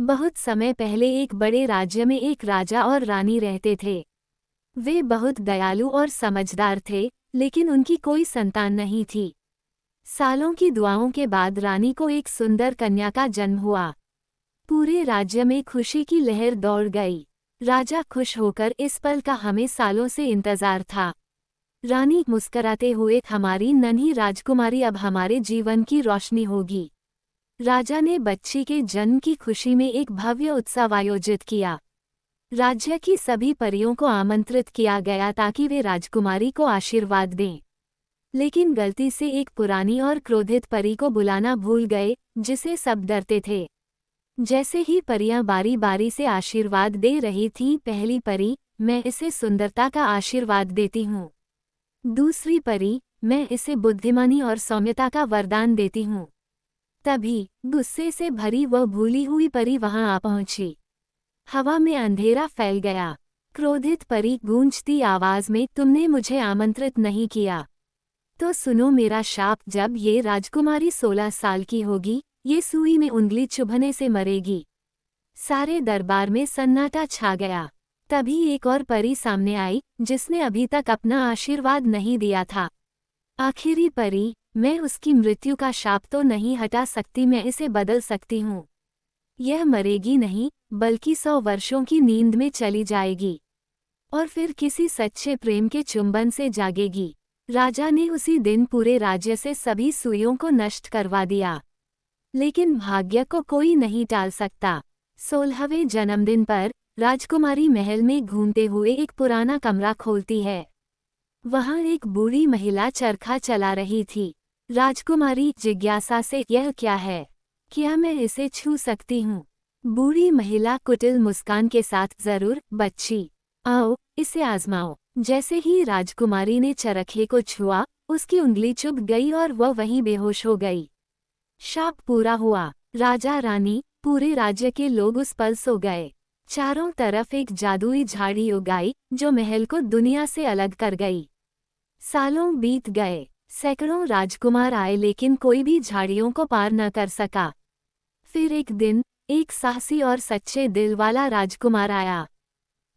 बहुत समय पहले एक बड़े राज्य में एक राजा और रानी रहते थे। वे बहुत दयालु और समझदार थे, लेकिन उनकी कोई संतान नहीं थी। सालों की दुआओं के बाद रानी को एक सुंदर कन्या का जन्म हुआ। पूरे राज्य में खुशी की लहर दौड़ गई। राजा खुश होकर इस पल का हमें सालों से इंतजार था। रानी मुस्कुराते हुए, हमारी नन्ही राजकुमारी अब हमारे जीवन की रोशनी होगी। राजा ने बच्ची के जन्म की खुशी में एक भव्य उत्सव आयोजित किया। राज्य की सभी परियों को आमंत्रित किया गया ताकि वे राजकुमारी को आशीर्वाद दें। लेकिन गलती से एक पुरानी और क्रोधित परी को बुलाना भूल गए, जिसे सब डरते थे। जैसे ही परियां बारी बारी से आशीर्वाद दे रही थीं, पहली परी, मैं इसे सुंदरता का आशीर्वाद देती हूँ। दूसरी परी, मैं इसे बुद्धिमानी और सौम्यता का वरदान देती हूँ। तभी गुस्से से भरी वह भूली हुई परी वहां आ पहुंची। हवा में अंधेरा फैल गया। क्रोधित परी गूंजती आवाज में, तुमने मुझे आमंत्रित नहीं किया तो सुनो मेरा शाप, जब ये राजकुमारी 16 साल की होगी, ये सुई में उंगली चुभने से मरेगी। सारे दरबार में सन्नाटा छा गया। तभी एक और परी सामने आई, जिसने अभी तक अपना आशीर्वाद नहीं दिया था। आखिरी परी, मैं उसकी मृत्यु का शाप तो नहीं हटा सकती, मैं इसे बदल सकती हूँ। यह मरेगी नहीं, बल्कि 100 वर्षों की नींद में चली जाएगी और फिर किसी सच्चे प्रेम के चुंबन से जागेगी। राजा ने उसी दिन पूरे राज्य से सभी सुइयों को नष्ट करवा दिया। लेकिन भाग्य को कोई नहीं टाल सकता। 16वें जन्मदिन पर राजकुमारी महल में घूमते हुए एक पुराना कमरा खोलती है। वहां एक बूढ़ी महिला चरखा चला रही थी। राजकुमारी जिज्ञासा से, यह क्या है? क्या मैं इसे छू सकती हूँ? बूढ़ी महिला कुटिल मुस्कान के साथ, जरूर बच्ची, आओ इसे आजमाओ। जैसे ही राजकुमारी ने चरखे को छुआ, उसकी उंगली चुभ गई और वह वहीं बेहोश हो गई। शाप पूरा हुआ। राजा रानी, पूरे राज्य के लोग उस पल सो गए। चारों तरफ एक जादुई झाड़ी उगाई, जो महल को दुनिया से अलग कर गई। सालों बीत गए, सैकड़ों राजकुमार आए, लेकिन कोई भी झाड़ियों को पार न कर सका। फिर एक दिन, एक साहसी और सच्चे दिल वाला राजकुमार आया।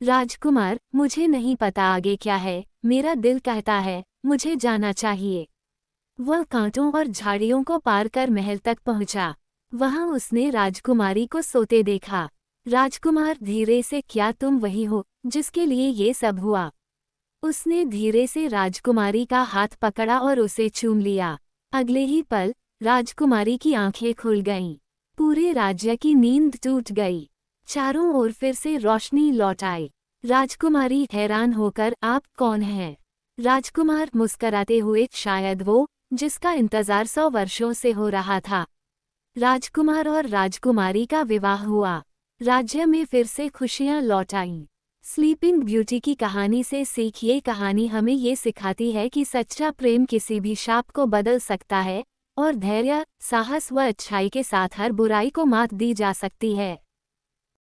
राजकुमार, मुझे नहीं पता आगे क्या है, मेरा दिल कहता है मुझे जाना चाहिए। वह कांटों और झाड़ियों को पार कर महल तक पहुंचा। वहां उसने राजकुमारी को सोते देखा। राजकुमार धीरे से, क्या तुम वही हो जिसके लिए ये सब हुआ? उसने धीरे से राजकुमारी का हाथ पकड़ा और उसे चूम लिया। अगले ही पल राजकुमारी की आंखें खुल गईं। पूरे राज्य की नींद टूट गई। चारों ओर फिर से रोशनी लौट आई। राजकुमारी हैरान होकर, आप कौन हैं? राजकुमार मुस्कुराते हुए, शायद वो जिसका इंतजार 100 वर्षों से हो रहा था। राजकुमार और राजकुमारी का विवाह हुआ। राज्य में फिर से खुशियां लौट आईं। स्लीपिंग ब्यूटी की कहानी से सीख, ये कहानी हमें ये सिखाती है कि सच्चा प्रेम किसी भी शाप को बदल सकता है और धैर्य, साहस व अच्छाई के साथ हर बुराई को मात दी जा सकती है।